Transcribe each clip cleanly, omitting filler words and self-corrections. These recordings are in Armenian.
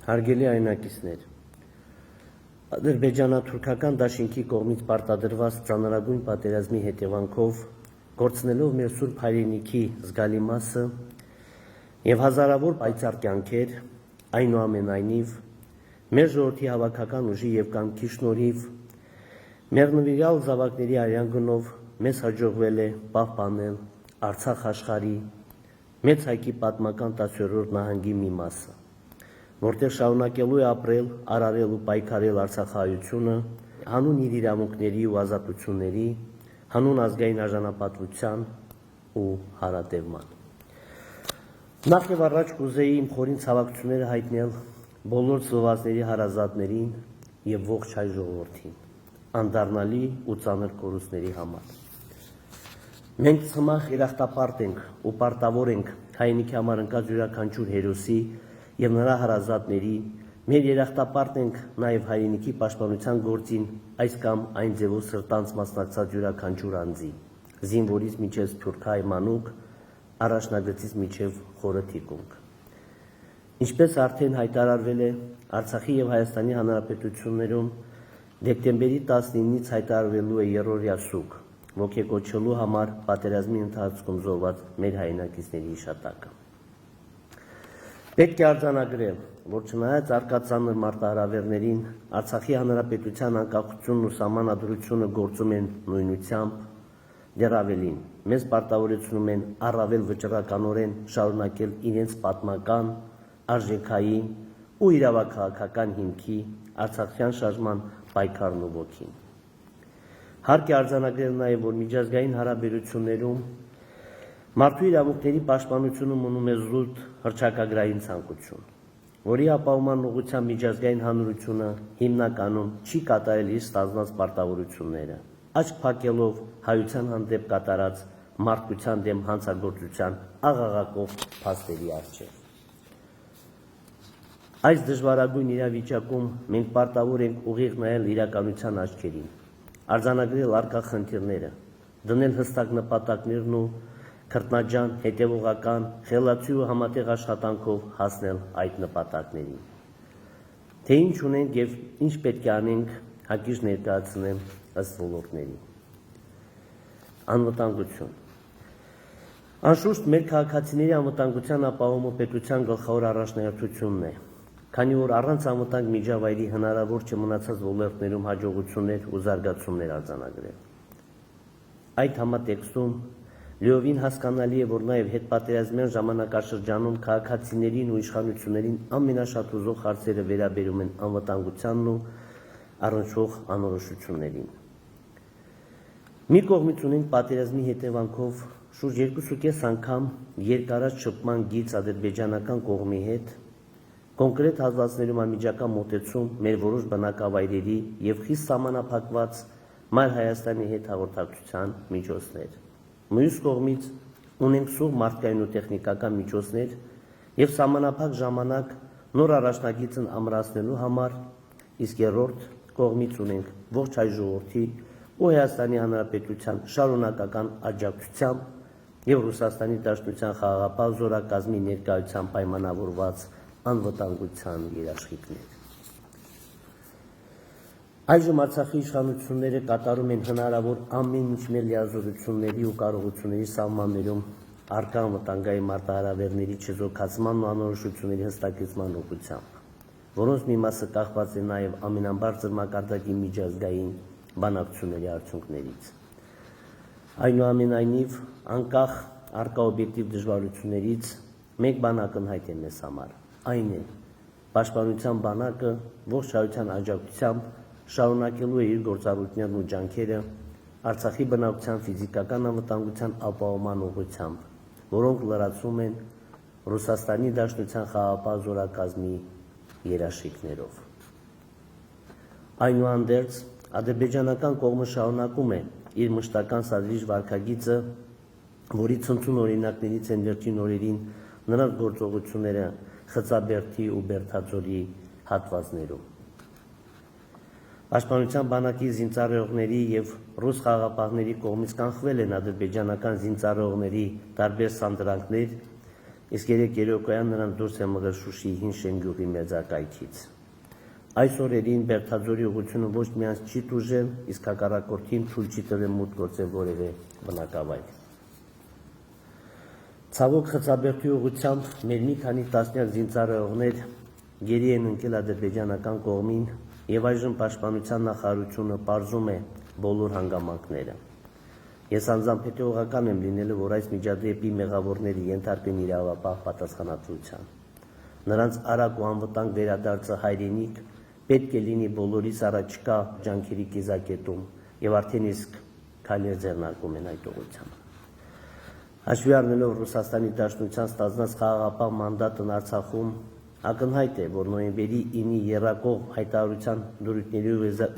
Հարգելի այնակիցներ, ադրբեջանա-թուրքական դաշինքի կողմից պարտադրված ծանրագույն պատերազմի հետևանքով կորցնելով մեր սուրբ հայրենիքի զգալի մասը եւ հազարավոր պայծառ կյանքեր, այնուամենայնիվ մեր ժողովրդի հավաքական ուժի եւ կամքի շնորհիվ մեր նվիրյալ զավակների արյան գնով մեզ հաջողվել է պահպանել Արցախ աշխարհի մեծ հայքի պատմական 10-րդ նահանգի մի մասը, որտեղ շարունակելու է ապրել, արարել ու պայքարել արցախահայությունը հանուն իր իրավունքների ու ազատությունների, հանուն ազգային արժանապատվության ու հարատևման։ Նախ եւ առաջ կուզեի իմ խորին ցավակցությունները հայտնել բոլոր զոհվածների հարազատներին եւ ողջ հայ ժողովրդին, անդառնալի ու ծանր կորուստների համար։ Մենք ցմահ երախտապարտ ենք ու պարտավոր ենք հայրենիքի համար ընկած յուրաքանչյուր հերոսի եւ նրա հարազատների, մեր երախտապարտ ենք նաեւ հայրենիքի պաշտպանության գործին այս կամ այն ձևով սրտանց մասնակցած յուրաքանչյուր անձի, զինվորից մինչեւ սփյուռքահայ մանուկ, առաջնագծից մինչեւ խորը թիկունք։ Ինչպես արդեն հայտարարվել է Արցախի եւ Հայաստանի Հանրապետություններում դեկտեմբերի 19-ից հայտարարվելու է երրորդյա սուկ, ոգեկոչելու համար պատերազմի ընթացքում զոհված մեր հայրենակիցների հիշատակը։ Պետք է արձանագրել, որ չնայած առկա ծանր մարտահրավերներին, Արցախի Հանրապետության անկախությունն ու սահմանադրությունը գործում են նույնությամբ, դեռ ավելին, մեզ պարտավորեցնում են առավել վճռականորեն շարունակել իրենց պատմական, արժեքային ու իրավաքաղաքական հիմքի արցախյան շարժման պայքարն ու ոգին։ Հարկ է արձանագրել նաև, որ միջազգային հարաբերություններում մարդու իրավունքների պաշտպանությունը մնում է զուտ հռչակագրային ցանկություն, որի ապահովման ուղղությամբ միջազգային հանրությունը հիմնականում չի կատարել իր ստանձնած պարտավորությունները, աչք փակելով հայության հանդեպ կատարած մարդկության դեմ հանցագործության աղաղակող փաստերի առջև։ Այս դժվարագույն իրավիճակում մենք պարտավոր ենք ուղիղ նայել իրականության աչքերին, արձանագրել առկա խնդիրները, դնել հստակ նպատակներն ու քրտնաջան, հետևողական, խելացի ու համատեղ աշխատանքով հասնել այդ նպատակներին։ Թե ինչ ունենք եւ ինչ պետք է անենք, հակիրճ ներկայացնեմ ըստ ոլորտների։ Անվտանգություն։ Անշուշտ մեր քաղաքացիների անվտանգության ապահովումը պետության գլխավոր առաջնահերթությունն է, քանի որ առանց անվտանգ միջավայրի հնարավոր չէ մնացած ոլորտներում հաջողություններ ու զարգացումներ արձանագրել։ Այդ համատեքստում լիովին հասկանալի է, որ նաև հետպատերազմյան ժամանակաշրջանում քաղաքացիներին ու իշխանություններին ամենաշատ հուզող հարցերը վերաբերում են անվտանգությանն ու առնչվող անորոշություններին։ Մի կողմից ունենք պատերազմի հետևանքով շուրջ 2.5 անգամ երկարած շփման գիծ ադրբեջանական կողմի հետ, կոնկրետ հատվածներում անմիջական մոտեցում մեր որոշ բնակավայրերի եւ խիստ սահմանափակված Մայր Հայաստանի հետ հաղորդակցության միջոցներ։ Մյուս կողմից ունենք սուղ մարդկային ու տեխնիկական միջոցներ եւ սահմանափակ ժամանակ նոր առաջնագիծն ամրացնելու համար, իսկ երրորդ կողմից ունենք ողջ հայ ժողովրդի ու Հայաստանի Հանրապետության շարունակական աջակցությամբ եւ Ռուսաստանի Դաշնության խաղաղապահ զորակազմի ներկայությամբ պայմանավորված անվտանգության երաշխիքներ։ Այժմ Արցախի իշխանությունները կատարում են հնարավոր ամեն ինչ մեր լիազորությունների ու կարողությունների սահմաններում առկա անվտանգային մարտահրավերների չեզոքացման ու անորոշությունների հստակեցման ուղղությամբ, որոնց մի մասը կախված է նաև ամենաբարձր մակարդակի միջազգային բանակցությունների արդյունքներից։ Այնուամենայնիվ, անկախ առկա օբյեկտիվ դժվարություններից մեկ բան ակնհայտ է մեզ համար, այն է, պաշտպանության բանակը ողջ հայության աջակցությամբ շարունակելու է իր գործառույթներն ու ջանքերը Արցախի բնակության ֆիզիկական անվտանգության ապահովման ուղղությամբ, որոնք լրացում են Ռուսաստանի Դաշնության խաղաղապահ զորակազմի երաշխիքներով։ Այնուհանդերձ, ադրբեջանական կողմը շարունակում է իր մշտական սադրիչ վարքագիծը, որի ցնցուն օրինակներից են վերջին օրերին նրանց գործողությունները Խծաբերդի ու Բերդաձորի հատվածներում։ Պաշտպանության բանակի զինծառայողների եւ ռուս խաղաղապահների կողմից կանխվել են ադրբեջանական զինծառայողների տարբեր սանդրանքներ իսկ 3 երեկոյան նրանց դուրս է մղել Շուշիի հին Շենգյուղի մեծակայքից։ Այս օրերին Բերդաձորի ուղղությունը ոչ միայն չի տուժել, իսկ հակառակորդին թույլ չի տվել մուտք գործել որևէ բնակավայր։ Ցավոք Խծաբերդի ուղղությամբ մեր մի քանի տասնյակ զինծառայողներ գերի են ընկել ադրբեջանական կողմին եւ այժմ պաշտպանության նախարարությունը պարզում է բոլոր հանգամանքները։ Ես անձամբ հետևողական եմ լինելու, որ այս միջադեպի մեղավորները ենթարկվեն իրավապահ պատասխանատվության։ Նրանց արագ ու անվտանգ վերադարձը հայրենիք պետք է լինի բոլորիս առաջկա ջանքերի կիզակետում եւ արդեն իսկ քայլեր ձեռնարկում են այդ ուղղությամբ։ Հաշվի առնելով Ռուսաստանի Դաշնության ստանձնած խաղաղապահ մանդատն Արցախում, ակնհայտ է, որ նոյեմբերի 9-ի եռակող հայտարարության դրույթների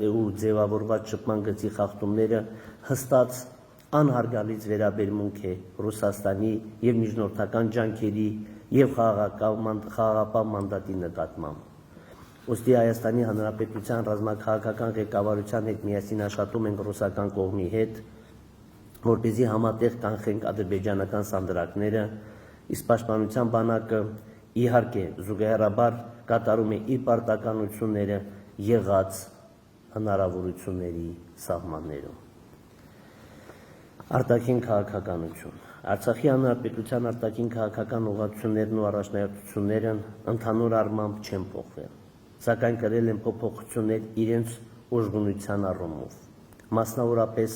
ու ձևավորված շփման գծի խախտումները հստակ անհարգալից վերաբերմունք է Ռուսաստանի եւ միջնորդական ջանքերի եւ խաղաղապահ մանդատի նկատմամբ։ Ուստի Հայաստանի Հանրապետության ռազմաքաղաքական ղեկավարության հետ միասին աշխատում ենք ռուսական կողմի հետ, որպեսզի համատեղ կանխենք ադրբեջանական սանդրակները, իսկ պաշտպանության բանակը իհարկե զուգահեռաբար կատարում է իր պարտականությունները եղած հնարավորությունների սահմաններում։ Արտաքին քաղաքականություն։ Արցախի հանրապետության արտաքին քաղաքական ուղղություններն ու առաջնահերթություններն ընդհանուր առմամբ չեն փոխվել, սակայն կրել են փոփոխություններ իրենց ուժգնության առումով։ Մասնավորապես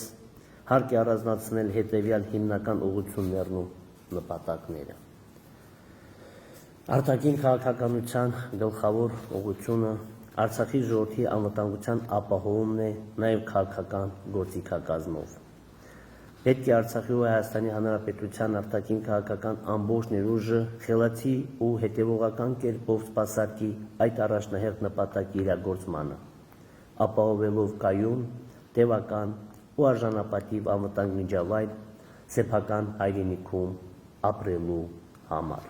հարկ է առանձնացնել հետևյալ հիմնական ուղղություններն ու նպատակները։ Արտաքին քաղաքականության գլխավոր ուղղությունը Արցախի ժողովրդի անվտանգության ապահովումն է նաև քաղաքական գործիքակազմով։ Պետք է Արցախի ու Հայաստանի Հանրապետության արտաքին քաղաքական ամբողջ ներուժը խելացի ու հետևողական կերպով սպասարկի այդ առաջնահերթ նպատակի իրագործմանը, ապահովելով կայուն, տևական ու արժանապատիվ անվտանգ միջավայր սեփական հայրենիքում ապրելու համար։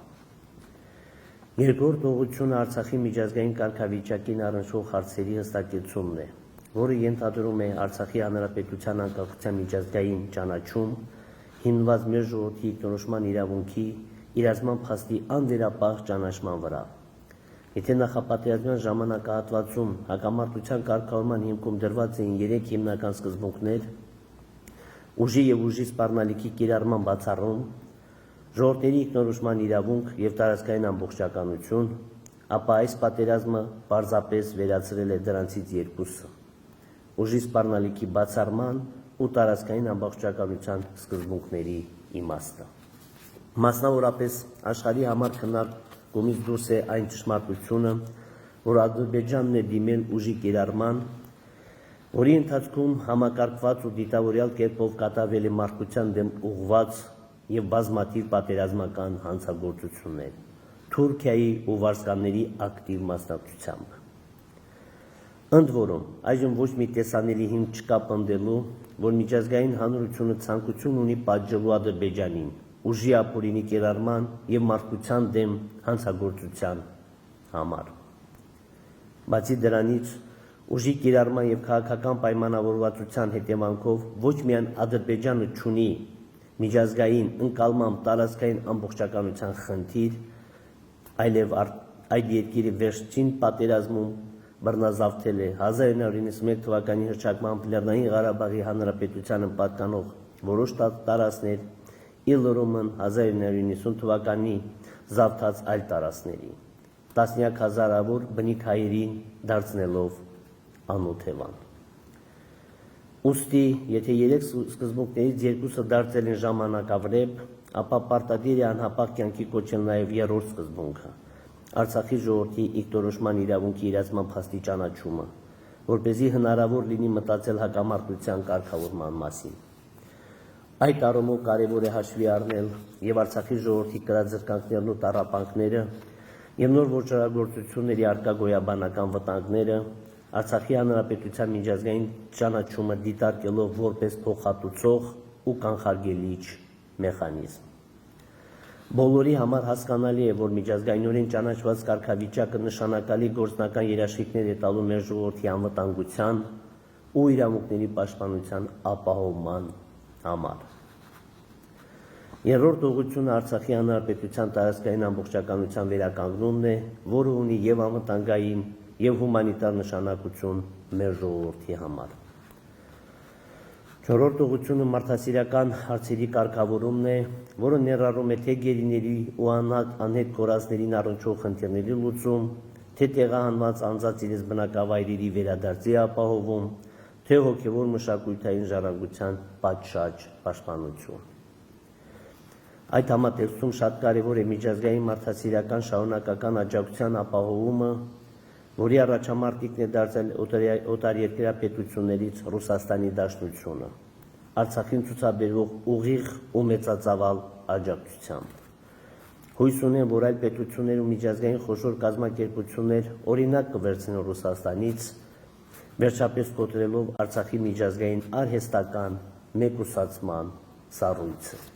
Երկրորդ ուղղությունը Արցախի միջազգային կարգավիճակին առնչվող հարցերի հստակեցումն է, որը ենթադրում է Արցախի հանրապետության անկախության միջազգային ճանաչում, հիմնված մեր ժողովրդի ինքնորոշման իրավունքի իրացման փաստի անվերապահ ճանաչման վրա։ Եթե նախապատերազմյան ժամանակահատվածում հակամարտության կարգավորման հիմքում դրված էին 3 հիմնական սկզբունքներ՝ ուժի եւ ուժի սպառնալիքի կիրառման բացառում, ժողովրդների ինքնորոշման իրավունք եւ տարածքային ամբողջականություն, ապա այս պատերազմը պարզապես վերացրել է դրանցից երկուսը՝ ուժի սպառնալիքի բացառման ու տարածքային ամբողջականության սկզբունքների իմաստը։ Մասնավորապես աշխարհի համար քննարկումից դուրս է այն ճշմարտությունը, որ Ադրբեջանն է դիմել ուժի կիրառման, որի ընթացքում համակարգված ու դիտավորյալ կերպով կատարվել է մարդկության դեմ ուղղված եւ բազմաթիվ պատերազմական հանցագործություններ Թուրքիայի ու վարձկանների ակտիվ մասնակցությամբ։ Ընդ որում, այժմ ոչ մի տեսանելի հիմք չկա պնդելու, որ միջազգային հանրությունը ցանկություն ունի պատժելու Ադրբեջանին ուժի ապօրինի կիրառման եւ մարդկության դեմ հանցագործության համար։ Բացի դրանից, ուժի կիրառման եւ քաղաքական պայմանավորվածության հետևանքով ոչ միայն Ադրբեջանը չունի միջազգային ընկալմամբ տարածքային ամբողջականության խնդիր, այլև այդ երկիրը վերջին պատերազմում բռնազավթել է 1991 թվականի հռչակմամբ Լեռնային Ղարաբաղի Հանրապետությանը պատկանող որոշ տարածքներ, Իլրոմն 1990 թվականի զավթած այլ տարածքների, տասնյակ հազարավոր բնիկ հայերին դարձնելով անօթևան։ Ուստի, եթե 3 սկզբունքներից երկուսը դարձել են ժամանակավրեպ, ապա պարտադիր է անհապաղ կյանքի կոչել նաև 3-րդ սկզբունքը՝ Արցախի ժողովրդի ինքնորոշման իրավունքի իրացման փաստի ճանաչումը, որպեսզի հնարավոր լինի մտածել հակամարտության կարգավորման մասին։ Այդ առումով կարևոր է հաշվի առնել եւ Արցախի ժողովրդի կրած զրկանքներն ու տառապանքները եւ նոր ոչռագործությունների արկա գոյաբանական վտանգները, Արցախի հանրապետության միջազգային ճանաչումը դիտարկելով որպես փոխհատուցող ու կանխարգելիչ մեխանիզմ։ Բոլորի համար հասկանալի է, որ միջազգայինորեն ճանաչված կարգավիճակը նշանակալի գործնական երաշխիքներ է տալու մեր ժողովրդի անվտանգության ու իրավունքների պաշտպանության ապահովման համար։ Երրորդ ուղղությունը Արցախի հանրապետության տարածքային ամբողջականության վերականգնումն է, որը ունի եւ անվտանգային եւ հումանիտար նշանակություն մեր ժողովրդի համար։ Չորրորդ ուղղությունը մարդասիրական հարցերի կարգավորումն է, որը ներառում է թե գերիների ու անհետ կորածներին առնչվող խնդիրների լուծում, թե տեղահանված անձանց իրենց բնակավայրերի վերադարձի ապահովում, թե հոգևոր մշակութային ժառանգության պատշաճ պաշտպանություն։ Այդ համատեքստում շատ կարևոր է միջազգային մարդասիրական շարունակական աջակցության ապահովումը, որի առաջամարտիկն է դարձել օտարերկրյա պետություններից Ռուսաստանի Դաշնությունը, Արցախին ցուցաբերվող ուղիղ ու մեծածավալ աջակցությամբ։ Հույս ունեմ, որ այլ պետություններ ու միջազգային խոշոր կազմակերպություններ օրինակ կվերցնեն Ռուսաստանից, վերջապես կոտրելով Արցախի միջազգային արհեստական մեկուսացման սառույցը։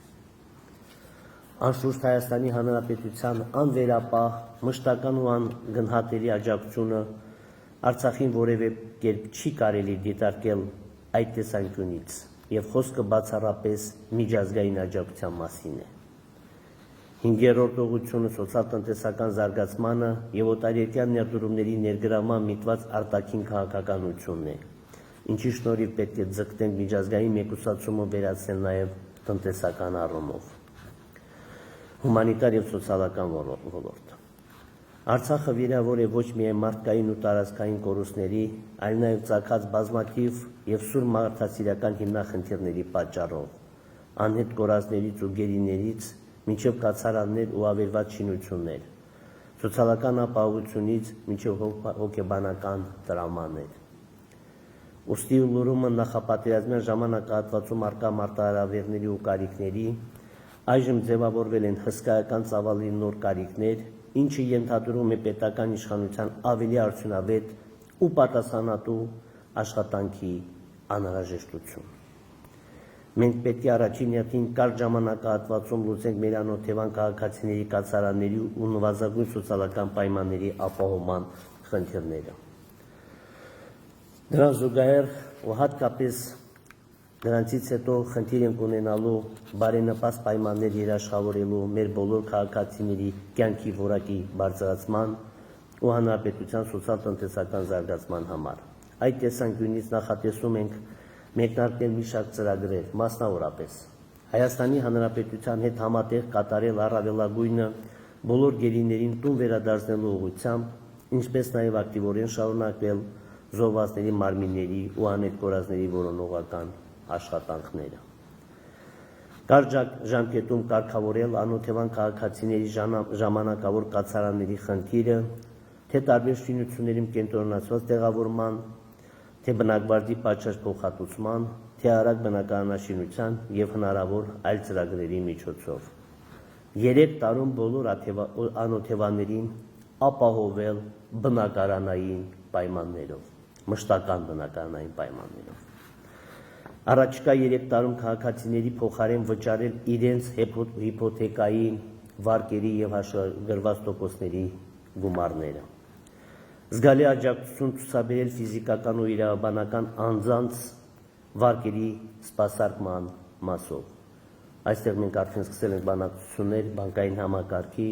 Անշուշտ Հայաստանի Հանրապետության անվերապահ, մշտական ու անգնահատելի աջակցությունը Արցախին որևէ կերպ չի կարելի դիտարկել այդ տեսանկյունից, եւ խոսքը բացառապես միջազգային աջակցության մասին է։ Հինգերորդ ուղղությունը սոցիալ-տնտեսական զարգացմանը եւ օտարերկրյա ներդրումների ներգրավման միտված արտաքին քաղաքականությունն է, ինչի շնորհիվ պետք է ձգտենք միջազգային մեկուսացումը վերացնել նաեւ տնտեսական առումով։ Հումանիտար եւ սոցիալական ոլորտ։ Արցախը վիրավոր է ոչ միայն մարդկային ու տարածքային կորուստների, այլ նաեւ ծագած բազմաթիվ եւ սուր մարդասիրական հիմնախնդիրների պատճառով, անհետ կորածներից ու գերիներից մինչև կացարաններ ու ավերված շինություններ, սոցիալական ապահովությունից մինչև հոգեբանական տրավմաներ։ Ուստի լուրումը նախապատերազմյան ժամանակահատվածում առկա մարտահրավերների ու կարիքների այժմ ձևավորվել են հսկայական ծավալի նոր կարիքներ, ինչը ենթադրում է պետական իշխանության ավելի արդյունավետ ու պատասխանատու աշխատանքի անհրաժեշտություն։ Մենք պետք է առաջին հերթին կարճ ժամանակահատվածում լուծենք մեր անօթևան քաղաքացիների կացարանների ու նվազագույն սոցիալական պայմանների ապահովման խնդիրները։ Դրան զուգահեռ ու հատկապես դրանցից հետո խնդիր ենք ունենալու բարենպաստ պայմաններ երաշխավորելու մեր բոլոր քաղաքացիների կյանքի որակի բարձրացման ու հանրապետության սոցիալ-տնտեսական զարգացման համար։ Այդ տեսանկյունից նախատեսում ենք մեկնարկել մի շարք ծրագրեր, մասնավորապես Հայաստանի Հանրապետության հետ համատեղ կատարել առավելագույնը բոլոր գերիներին տուն վերադարձնելու ուղղությամբ, ինչպես նաև ակտիվորեն շարունակվել զոհվածների մարմինների ու անհետ կորածների որոնողական աշխատանքները։ Կարճ ժամկետում կարգավորել անօթևան քաղաքացիների ժամանակավոր կացարանների խնդիրը, թե տարբեր շինություններում կենտրոնացված տեղավորման, թե բնակվարձի պատշաճ փոխհատուցման, թե արագ բնակարանաշինության եւ հնարավոր այլ ծրագրերի միջոցով։ 3 տարում բոլոր անօթևաներին ապահովել բնակարանային պայմաններով, մշտական բնակարանային պայմաններով։ Առաջիկա 3 տարում քաղաքացիների փոխարեն վճարել իրենց հիփոթեկային վարկերի եւ հաշվագրված տոկոսների գումարները։ Զգալի աջակցություն ցուցաբերել ֆիզիկական ու իրավաբանական անձանց վարկերի սպասարկման մասով։ Այստեղ մենք արդեն սկսել ենք բանակցություններ բանկային համակարգի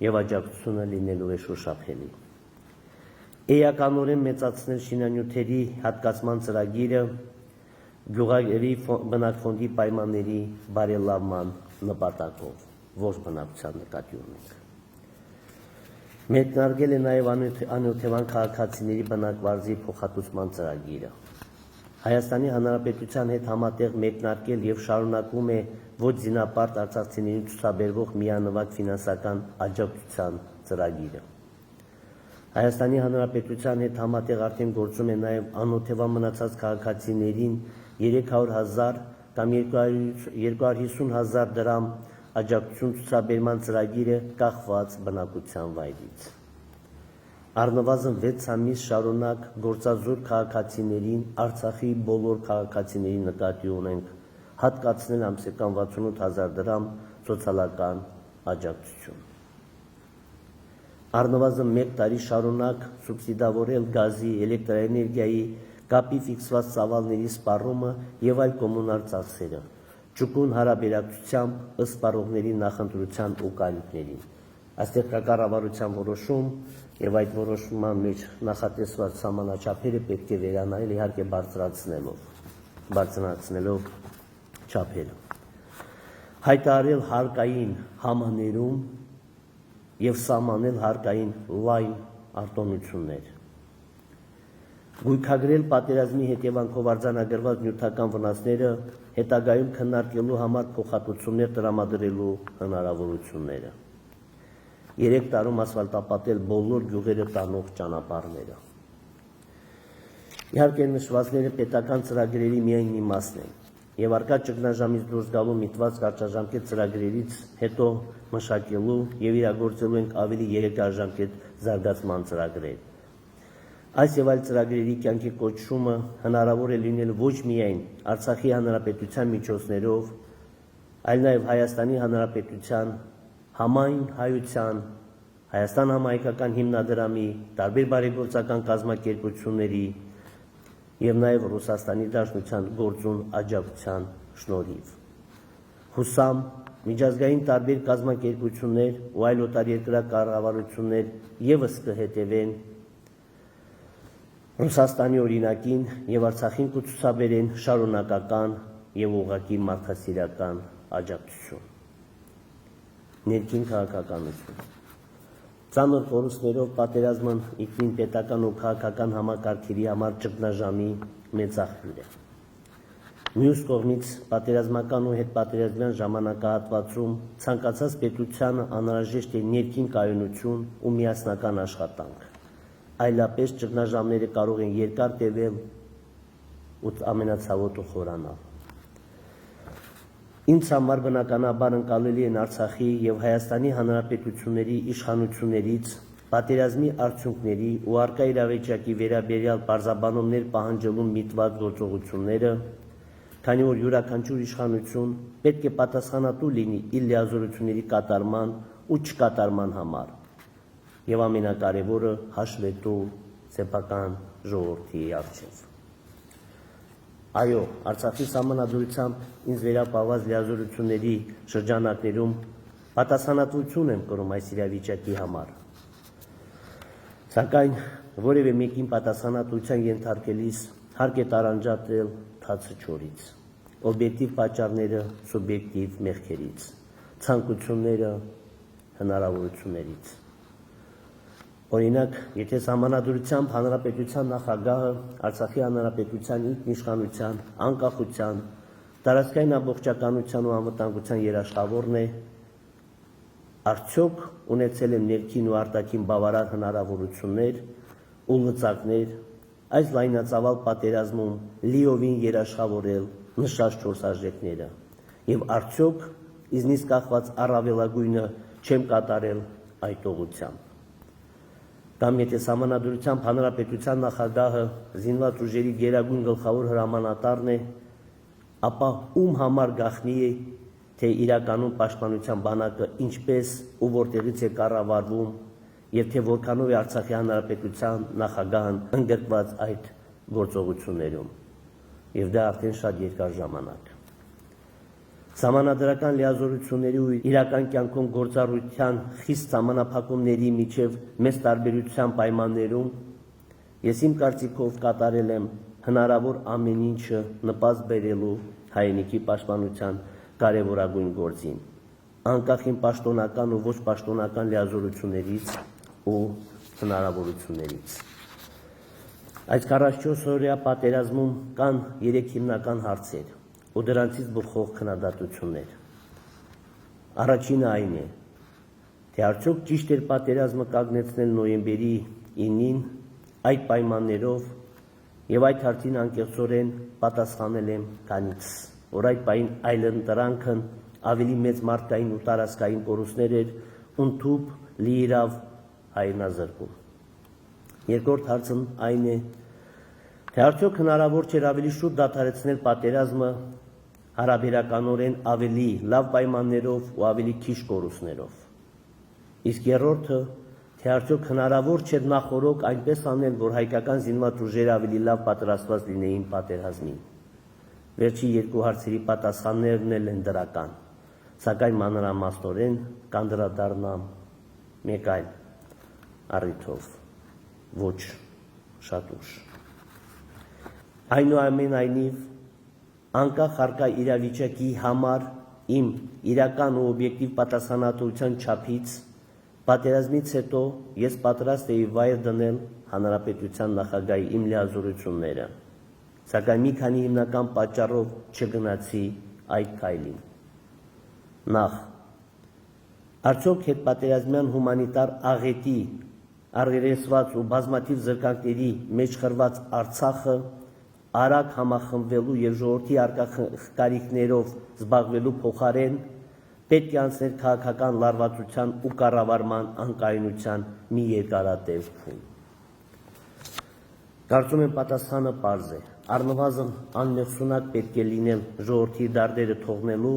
եւ աջակցությունը լինելու է շոշափելի։ Էականորեն մեծացնել շինանյութերի հատկացման ծրագիրը գյուղերի բնակֆոնդի պայմանների բարելավման նպատակով, ոչ բնակության նկատի ունենք։ Մեկնարկել է նաև անօթևան քաղաքացիների բնակվարձի փոխհատուցման ծրագիրը։ Հայաստանի Հանրապետության հետ համատեղ մեկնարկել եւ շարունակվում է ոչ զինապարտ արցախցիներին ցուցաբերվող միանվագ ֆինանսական աջակցության ծրագիրը։ Հայաստանի Հանրապետության հետ համատեղ արդեն գործում է նաև անօթևան մնացած քաղաքացիներին 300,000 կամ 250,000 դրամ աջակցություն ցուցաբերման ծրագիրը կախված բնակության վայրից։ Առնվազն 6 ամիս շարունակ գործազուրկ քաղաքացիներին Արցախի բոլոր քաղաքացիների նկատի ունենք հատկացնել ամսական 68,000 դրամ սոցիալական աջակցություն։ Առնվազն 1 տարի շարունակ սուբսիդավորել գազի, էլեկտրաէներգիայի, կապի ֆիքսված ծավալների սպառումը եւ այլ կոմունալ ծախսերը, ճկուն հարաբերակցությամբ ըստ պարողների նախընտրության ու կարիքներին։ Այստեղ կա կառավարության որոշում եւ այդ որոշման մեջ նախատեսված սահմանաչափերը պետք է վերանայել, իհարկե բարձրացնելով չափերը։ Հայտարարել հարկային համաներում եւ սահմանել հարկային լայն արտոնություններ։ Գույքագրել պատերազմի հետևանքով արձանագրված նյութական վնասները հետագայում քննարկելու համար փոխհատուցումներ տրամադրելու հնարավորությունները։ 3 տարում ասֆալտապատել բոլոր գյուղերը տանող ճանապարհները։ Իհարկե նշվածները պետական ծրագրերի միայն մի մասն են եւ արկա ճգնաժամից դուրս գալու միտված կարճաժամկետ ծրագրերից հետո մշակելու եւ իրագործելու ենք ավելի երկարաժամկետ զարգացման ծրագրեր։ Այս եւ այլ ծրագրերի կյանքի կոչումը հնարավոր է լինել ոչ միայն Արցախի հանրապետության միջոցներով, այլ նաեւ Հայաստանի հանրապետության համայն հայության, Հայաստան համահայկական հիմնադրամի, տարբեր բարեգործական կազմակերպությունների եւ նաեւ Ռուսաստանի Դաշնության գործուն աջակցության շնորհիվ։ Հուսամ միջազգային տարբեր կազմակերպություններ ու այլ օտարերկրյա կառավարություններ եւս կհետևեն Ռուսաստանի օրինակին եւ Արցախին կցուցաբերեն շարունակական եւ ուղղակի մարդասիրական աջակցություն։ Ներքին քաղաքականություն։ Ծանր կորուստներով պատերազմն ինքնին պետական ու քաղաքական համակարգերի համար ճգնաժամի մեծ աղբյուր է։ Մյուս կողմից պատերազմական ու հետպատերազմյան ժամանակահատվածում ցանկացած պետությանը անհրաժեշտ է ներքին կայունություն ու միասնական աշխատանք։ Այլապես ճգնաժամերը կարող են երկար տևել ու ամենացավոտը խորանալ։ Ինձ համար բնականաբար ընկալելի են Արցախի եւ Հայաստանի հանրապետությունների իշխանություններից պատերազմի արդյունքների ու արկա իրավիճակի վերաբերյալ պարզաբանումներ պահանջելու միտված գործողությունները, քանի որ յուրաքանչյուր իշխանություն պետք է պատասխանատու լինի իր լիազորությունների կատարման ու չկատարման համար եւ ամենակարևորը հաշվետու սեփական ժողովրդի առջև։ Այո, Արցախի սահմանադրությամբ ինձ վերապահված լիազորությունների շրջանակներում պատասխանատվություն եմ կրում այս իրավիճակի համար։ Սակայն որևէ մեկին պատասխանատվության ենթարկելիս հարկ է տարանջատել թացը չորից, օբյեկտիվ պատճառները սուբյեկտիվ մեղքերից, ցանկությունները հնարավորություններից։ Օրինակ, եթե սահմանադրությամբ հանրապետության նախագահը Արցախի հանրապետության ինքնիշխանության, անկախության, տարածքային ամբողջականության ու անվտանգության երաշխավորն է, արդյոք ունեցել է ներքին ու արտաքին բավարար հնարավորություններ ու լծակներ այս լայնածավալ պատերազմում լիովին երաշխավորել նշած 4 արժեքները եւ արդյոք իզնից կախված առավելագույնը չեմ կատարել այդ ուղղությամբ։ Կամ եթե սահմանադրությամբ հանրապետության նախագահը զինված ուժերի գերագույն գլխավոր հրամանատարն է, ապա ում համար գաղտնի է, թե իրականում պաշտպանության բանակը ինչպես ու որտեղից է կառավարվում եւ թե որքանով է Արցախի հանրապետության նախագահն ընդգրկված այդ գործողություններում։ Եվ դա արդեն շատ երկար ժամանակ։ Սահմանադրական լիազորությունների ու իրական կյանքում գործառույթյան խիստ սահմանափակումների միջև մեծ տարբերության պայմաններում ես իմ կարծիքով կատարել եմ հնարավոր ամեն ինչը նպաստ բերելու հայրենիքի պաշտպանության կարևորագույն գործին, անկախ իմ պաշտոնական ու ոչ պաշտոնական լիազորություններից ու հնարավորություններից։ Այս 44 օրյա պատերազմում կան 3 հիմնական հարցեր ու դրանցից բխող քննադատություններ։ Առաջինը այն է, թե արդյոք ճիշտ էր պատերազմը կանգնեցնել նոյեմբերի 9-ին այդ պայմաններով եւ այդ հարցին անկեղծորեն պատասխանել եմ քանից, որ այդ պահին այլընտրանքն ավելի մեծ մարդկային ու տարածքային կորուստներ էր ընդհուպ լիիրավ հայրենազրկում։ Երկրորդ հարցն այն է, թե արդյոք հնարավոր չէր ավելի շուտ դադարեցնել պատերազմը հարաբերականորեն ավելի լավ պայմաններով ու ավելի քիչ կորուստներով։ Իսկ երրորդը, թե արդյոք հնարավոր չէր նախօրոք այնպես անել, որ հայկական զինված ուժերը ավելի լավ պատրաստված լինեին պատերազմին։ Վերջի երկու հարցերի պատասխաններն էլ են դրական, սակայն մանրամասնորեն կանդրադառնամ մեկ այլ առիթով, ոչ շատ ուշ։ Այնուամենայնիվ, անկախ առկա իրավիճակի համար իմ իրական ու օբյեկտիվ պատասխանատվության չափից պատերազմից հետո ես պատրաստ էի վայր դնել հանրապետության նախագահի իմ լիազորությունները, սակայն մի քանի հիմնական պատճառով չգնացի այդ քայլին։ Նախ, արդյոք հետպատերազմյան հումանիտար աղետի առերեսված ու բազմաթիվ զրկանքների մեջ խրված Արցախը արագ համախմբվելու եւ ժողովրդի արկա կարիքներով զբաղվելու փոխարեն պետք է անցներ քաղաքական լարվածության ու կառավարման անկայունության մի երկարատև փուլ։ Կարծում եմ պատասխանը պարզ է, առնվազն անմեղսունակ պետք է լինել ժողովրդի դարդերը թողնելու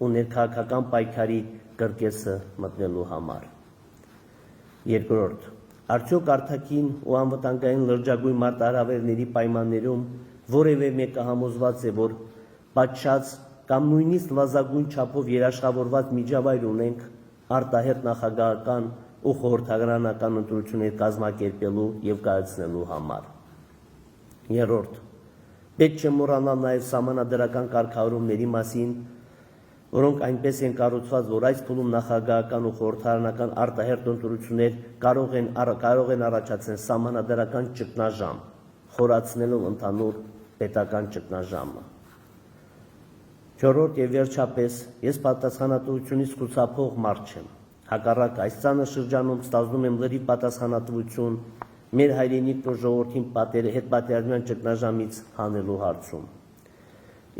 ու ներքաղաքական պայքարի կրկեսը մտնելու համար։ Երկրորդ, արդյոք արտաքին ու անվտանգային լրջագույն մարտահրավերների պայմաններում որևէ մեկը համոզված է, որ պատշաճ կամ նույնիսկ նվազագույն չափով երաշխավորված միջավայր ունենք արտահերթ նախագահական ու խորհրդարանական ընտրություններ կազմակերպելու եւ կայացնելու համար։ Երրորդ, պետք չէ մոռանալ նաեւ սահմանադրական կարգավորումների մասին, որոնք այնպես են կառուցված, որ այս փուլում նախագահական ու խորհրդարանական արտահերթ ընտրություններ կարող են առաջացնել սահմանադրական ճգնաժամ, խորացնելով ընդհանուր պետական ճգնաժամը։ Չորրորդ եւ վերջապես, ես պատասխանատվությունից խուսափող մարդ չեմ։ Հակառակ այս ծանր շրջանում ստանձնում եմ լրիվ պատասխանատվություն մեր հայրենիք ու ժողովրդին հետպատերազմյան ճգնաժամից հանելու հարցում։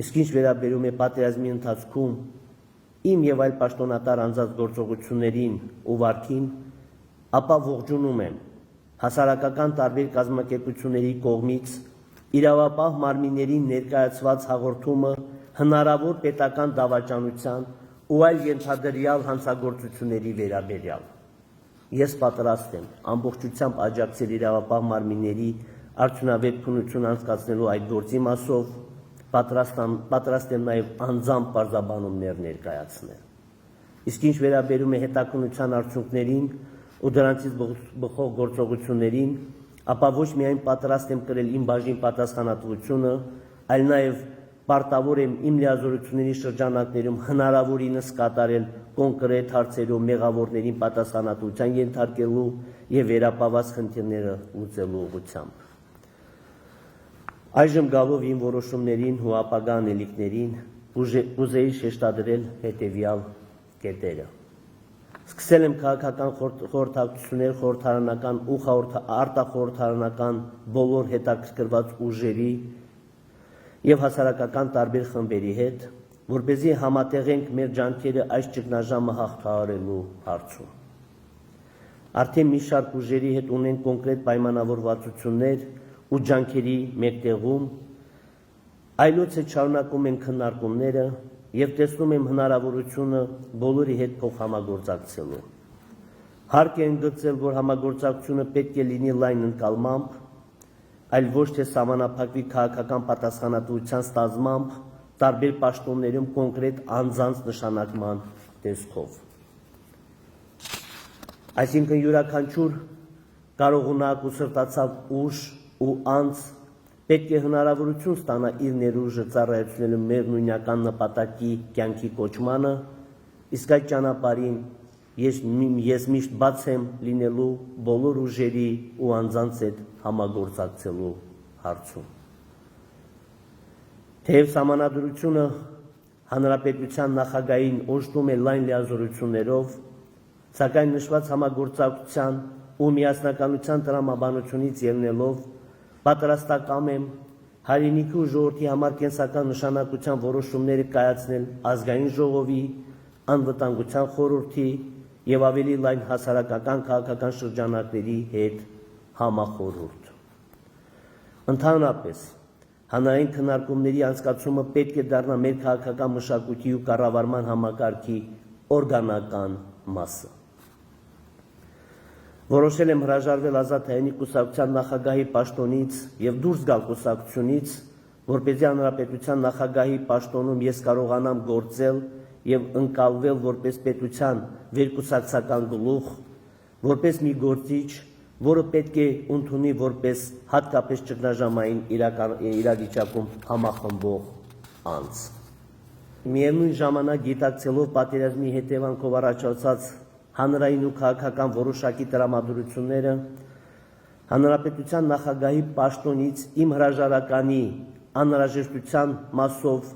Իսկ ինչ վերաբերում է պատերազմի ընթացքում իմ եւ այլ պաշտոնատար անձանց գործողություններին ու վարքին, ապա ողջունում եմ հասարակական տարբեր կազմակերպությունների կողմից իրավապահ մարմիններին ներկայացված հաղորդումը հնարավոր պետական դավաճանության ու այլ ենթադրյալ հանցագործությունների վերաբերյալ։ Ես պատրաստ եմ ամբողջությամբ աջակցել իրավապահ մարմինների արդյունավետ քննություն անցկացնելու այդ գործի մասով, պատրաստ եմ նաև անձամբ պարզաբանումներ ներկայացնել։ Իսկ ինչ վերաբերում է հետաքննության արդյունքներին ու դրանցից բխող գործողություններին, ապա ոչ միայն պատրաստ եմ կրել իմ բաժին պատասխանատվությունը, այլ նաև պարտավոր եմ իմ լիազորությունների շրջանակներում հնարավորինս կատարել կոնկրետ հարցերով մեղավորներին պատասխանատվության ենթարկելու եւ վերապահված խնդիրները լուծելու ուղղությամբ։ Այժմ գալով իմ որոշումներին ու ապագա անելիքներին կուզեի շեշտադրել հետեւյալ կետերը։ Սկսել եմ քաղաքական խորհրդակցություններ խորհրդարանական ու արտախորհրդարանական բոլոր հետաքրքրված ուժերի եւ հասարակական տարբեր խմբերի հետ, որպեսզի համատեղենք մեր ջանքերը այս ճգնաժամը հաղթահարելու հարցում։ Արդեն մի շարք ուժերի հետ ունենք կոնկրետ պայմանավորվածություններ ու ջանքերի մեկտեղում, այլոց հետ շարունակում ենք քննարկումները եւ տեսնում եմ հնարավորությունը բոլորի հետ փոխհամագործակցելու։ Հարկ է ընդգծել, որ համագործակցությունը պետք է լինի լայն ընկալմամբ, այլ ոչ թե սահմանափակվի քաղաքական պատասխանատվության ստանձնմամբ տարբեր պաշտոններում կոնկրետ անձանց նշանակման տեսքով։ Այսինքն յուրաքանչյուր կարողունակ ու սրտացավ ուժ ու անձ պետք է հնարավորություն ստանա իր ներուժը ծառայեցնելու մեր նույնական նպատակի կյանքի կոչմանը, իսկ այդ ճանապարհին ես միշտ բաց եմ լինելու բոլոր ուժերի ու անձանց հետ համագործակցելու հարցում։ Թեև սահմանադրությունը հանրապետության նախագահին օժտում է լայն լիազորություններով, սակայն նշված համագործակցության ու միասնականության տրամաբանությունից ելնելով պատրաստակամ եմ հայրենիքի ու ժողովրդի համար կենսական նշանակության որոշումները կայացնել ազգային ժողովի, անվտանգության խորհրդի եւ ավելի լայն հասարակական քաղաքական շրջանակների հետ համախորհուրդ։ Ընդհանրապես, հանրային քննարկումների անցկացումը պետք է դառնա մեր քաղաքական մշակույթի ու կառավարման համակարգի օրգանական մասը։ Որոշել եմ հրաժարվել Ազատ հայերենի կուսակցության նախագահի պաշտոնից եւ դուրս գալ կուսակցությունից, որպեսզի հանրապետության նախագահի պաշտոնում ես կարողանամ գործել եւ ընկալվել որպես պետության վերկուսակցական գլուխ, որպես մի գործիչ, որը պետք է ընդունի որպես հատկապես ճգնաժամային իրավիճակում համախմբող անձ։ Միևնույն ժամանակ գիտակցելով պատերազմի հետևանքով առաջացած հանրային ու քաղաքական որոշակի տրամադրությունները, հանրապետության նախագահի պաշտոնից իմ հրաժարականի անհրաժեշտության մասով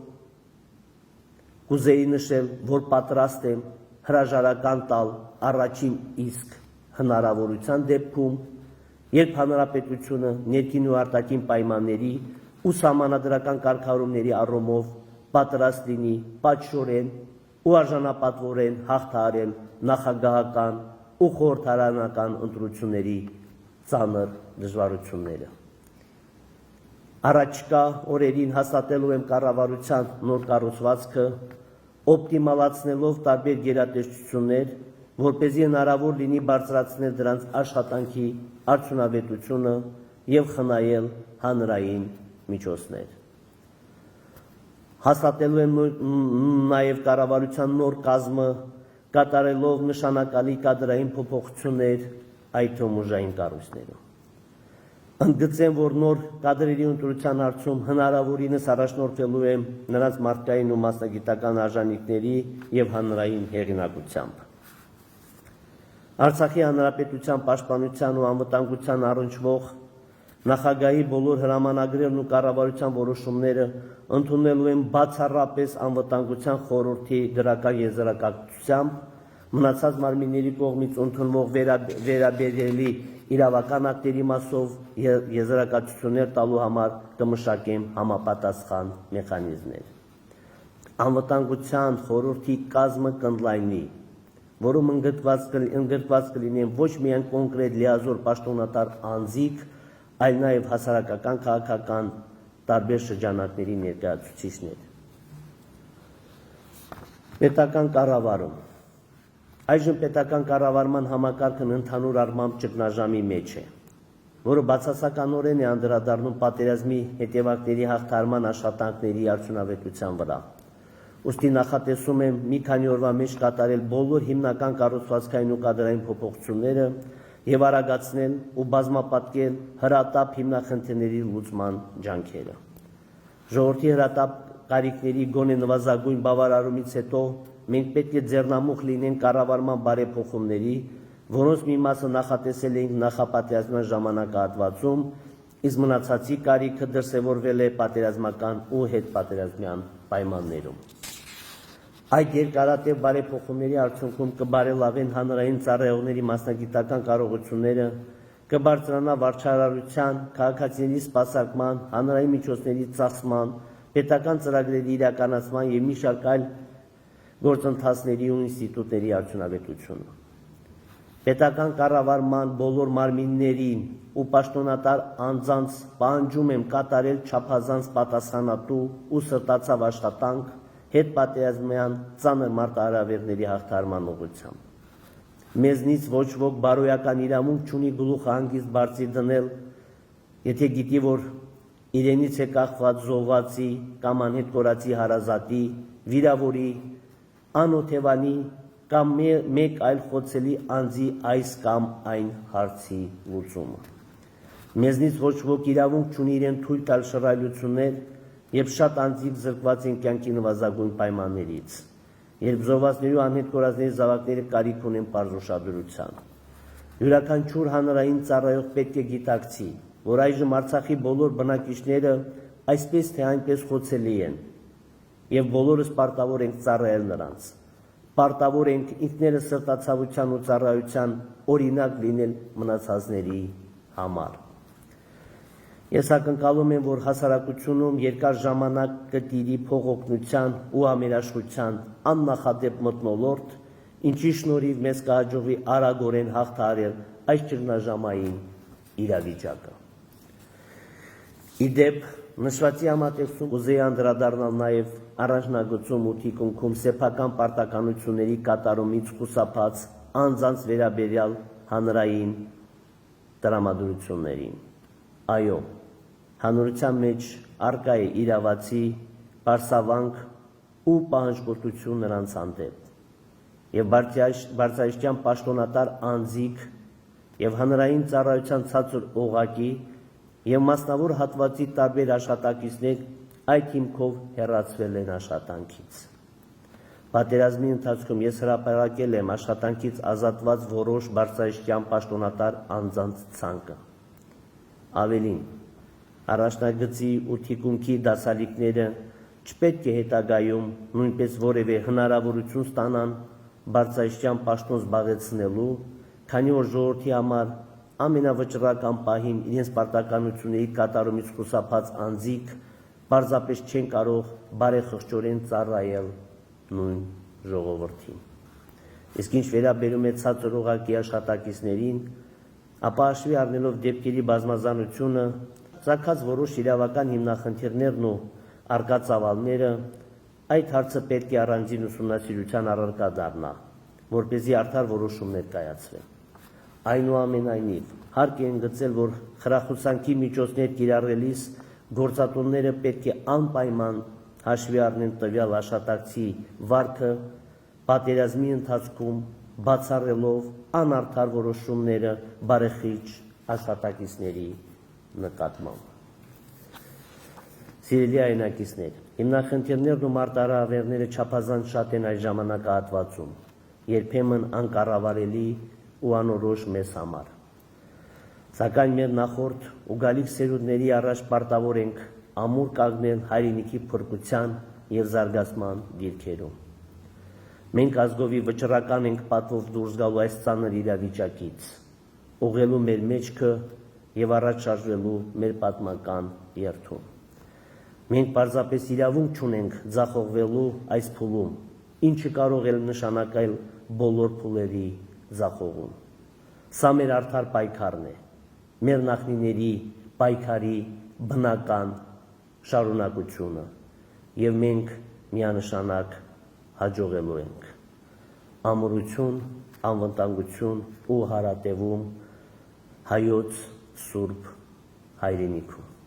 կուզեի նշել, որ պատրաստ եմ հրաժարական տալ առաջին իսկ հնարավորության դեպքում, երբ հանրապետությունը ներքին ու արտաքին պայմանների ու սահմանադրական կարգավորումների առումով պատրաստ լինի պատշորեն ու արժանապատվորեն հաղթահարել նախագահական ու խորհրդարանական ընտրությունների ծանր դժվարությունները։ Առաջկա օրերին հաստատելու եմ կառավարության նոր կառուցվածքը, օպտիմալացնելով տարբեր գերատեսչություններ, որպեսզի հնարավոր լինի բարձրացնել դրանց աշխատանքի արդյունավետությունը եւ խնայել հանրային միջոցներ։ Հաստատելու եմ նաեւ կառավարության նոր կազմը, կատարելով նշանակալի կադրային փոփոխություններ, այդ թվում ուժային կառույցներում։ Ընդգծեմ, որ նոր կադրերի ընտրության հարցում հնարավորինս առաջնորդվելու եմ նրանց մարդկային ու մասնագիտական արժանինքների եւ հանրային հեղինակությամբ։ Արցախի հանրապետության պաշտպանության ու անվտանգության առնչվող նախագահի բոլոր հրամանագրերն ու կառավարության որոշումները ընդունելու եմ բացառապես անվտանգության խորհրդի դրական եզրակացությամբ, մնացած մարմինների կողմից ընդունվող վերաբերելի իրավական ակտերի մասով եզրակացություններ տալու համար կմշակեմ համապատասխան մեխանիզմներ։ Անվտանգության խորհրդի կազմը կընդլայնի, որում ընդգրկված կլինեն ոչ միայն կոնկրետ լիազոր պաշտոնատար անձիկ, այլ նաև հասարակական քաղաքական տարբեր շրջանակների ներկայացուցիչներ։ Պետական կառավարում։ Այժմ պետական կառավարման համակարգն ընդհանուր առմամբ ճգնաժամի մեջ է, որը բացասականորեն է անդրադառնում պատերազմի հետևանքների հաղթահարման աշխատանքների արդյունավետության վրա։ Ուստի նախատեսում եմ մի քանի օրվա մեջ կատարել բոլոր հիմնական կառուցվածքային ու կադրային փոփոխությունները եւ արագացնել ու բազմապատկել հրատապ հիմնախնդիրների լուծման ջանքերը։ Ժողովրդի հրատապ կարիքների գոնե նվազագույն բավարարումից հետո մենք պետք է ձեռնամուխ լինենք կառավարման բարեփոխումների, որոնց մի մասը նախատեսել էինք նախապատերազմյան ժամանակահատվածում, իսկ մնացածի կարիքը դրսևորվել է պատերազմական ու հետպատերազմյան պայմաններում։ Այդ երկարատև բարեփոխումների արդյունքում կբարելավեն հանրային ծառայողների մասնագիտական կարողությունները, կբարձրանա վարչարարության, քաղաքացիների սպասարկման, հանրային միջոցների ծախսման, պետական ծրագրերի իրականացման եւ մի շարք այլ գործընթացների ու ինստիտուտների արդյունավետությունը։ Պետական կառավարման բոլոր մարմիններին ու պաշտոնատար անձանց պահանջում եմ կատարել չափազանց պատասխանատու ու սրտացավ աշխատանք հետպատերազմյան ծանր մարտահրավերների հաղթահարման ուղղությամբ։ Մեզնից ոչ ոք բարոյական իրավունք չունի գլուխը հանգիստ բարձի դնել, եթե գիտի, որ իրենից է կախված զոհվածի կամ անհետ կորածի հարազատի, վիրավորի, անօթևանի կամ մեկ այլ խոցելի անձի այս կամ այն հարցի լուծումը։ Մեզնից ոչ ոք իրավունք չունի իրեն թույլ տալ շռայլություններ, երբ շատ անձիկ զրկված են կյանքի նվազագույն պայմաններից, երբ զոհվածների ու անհետ կորածների զավակները կարիք ունեն պարզ ուշադրության։ Յուրաքանչյուր հանրային ծառայող պետք է գիտակցի, որ այժմ Արցախի բոլոր բնակիչները այսպես թե այնպես խոցելի են, եւ բոլորս պարտավոր ենք ծառայել նրանց։ Պարտավոր ենք ինքներս սրտացավության ու ծառայության օրինակ լինել մնացածների համար։ Ես ակնկալում եմ, որ հասարակությունում երկար ժամանակ կտիրի փողօգնության ու ամերաշխության աննախադեպ մթնոլորտ, ինչի շնորհիվ մեզ կհաջողվի արագորեն հաղթահարել այս ճգնաժամային իրավիճակը։ Իդեպ, նշվածի համատեքստում կուզեի անդրադառնալ նաև առաջնագծում ու թիկունքում սեփական պարտականությունների կատարումից խուսափած անձանց վերաբերյալ հանրային տրամադրություններին։ Այո, հանրության մեջ արկա է իրավացի, պարսավանք ու պահանջկոտություն նրանց հանդեպ եւ բարձրաստիճան պաշտոնատար անձիկ եւ հանրային ծառայության ցածր օղակի եւ մասնավոր հատվածի տարբեր աշխատակիցներ այդ հիմքով հեռացվել են աշխատանքից։ Պատերազմի ընթացքում ես հրապարակել եմ աշխատանքից ազատված որոշ բարձրաստիճան պաշտոնատար անձանց ցանկը։ Ավելին, առաջնագծի ու թիկունքի դասալիկները չպետք է հետագայում նույնպես որևէ հնարավորություն ստանան բարձրաստիճան պաշտոն զբաղեցնելու, քանի որ ժողովրդի համար ամենավճռական պահին իրենց պարտականությունների կատարումից խուսափած անձիկ պարզապես չեն կարող բարեխղճորեն ծառայել նույն ժողովրդին։ Իսկ ինչ վերաբերում է ցածր օղակի աշխատակիցներին, ապա հաշվի առնելով դեպքերի բազմազանությունը, ծագած որոշ իրավական հիմնախնդիրներն ու արկա ծավալները, այդ հարցը պետք է առանձին ուսումնասիրության առարկա դառնա, որպեսզի արդար որոշումներ կայացվեն։ Այնուամենայնիվ, հարկ է ընդգծել, որ խրախուսանքի միջոցներ կիրառելիս գործատունները պետք է անպայման հաշվի առնեն տվյալ աշխատակցի վարքը, պատերազմի ընթացքում բացառելով անարդար որոշումները բարեխիղճ աշխատակիցների նկատմամբ։ Սիրելի հայրենակիցներ, հիմնախնդիրներն ու մարտահրավերները չափազանց շատ են այս ժամանակահատվածում, երբեմն անկառավարելի ու անորոշ մեզ համար։ Սակայն մեր նախորդ ու գալիք սերունդների առաջ պարտավոր ենք ամուր կանգնել հայրենիքի փրկության եւ զարգացման դիրքերում։ Մենք ազգովի վճռական ենք պատվով դուրս գալու այս ծանր իրավիճակից, ուղղելու մեր մեջքը եւ առաջ շարժվելու մեր պատմական երթում։ Մենք պարզապես իրավունք չունենք ձախողվելու այս փուլում, ինչը կարող է նշանակել բոլոր փուլերի ձախողում։ Սա մեր արդար պայքարն է, մեր նախնիների պայքարի բնական շարունակությունը, եւ մենք միանշանակ հաջողելու ենք։ Ամրություն, անվտանգություն ու հարատևում հայոց սուրբ հայրենիքում։